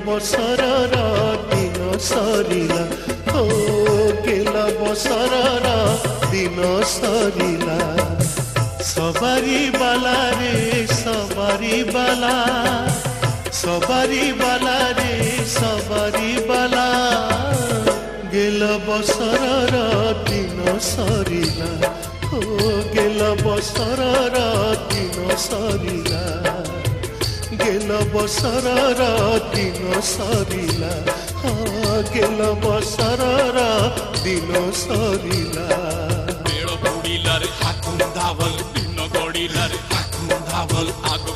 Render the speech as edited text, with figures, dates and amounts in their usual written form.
बसरर दिन सरिला हो गेल बसरर दिन सरिला सबारी बाला रे सबारी बाला सबारी बाला रे सबारी बाला गेल बसरर दिन सरिला हो गेल बसरर दिन सरिला गेल बसरर दिन सरिला गेल बसरर दिन सरिला बेड़ बुड़िला रे हाकुन धावल दिन गड़िला रे हाकुन धावल आग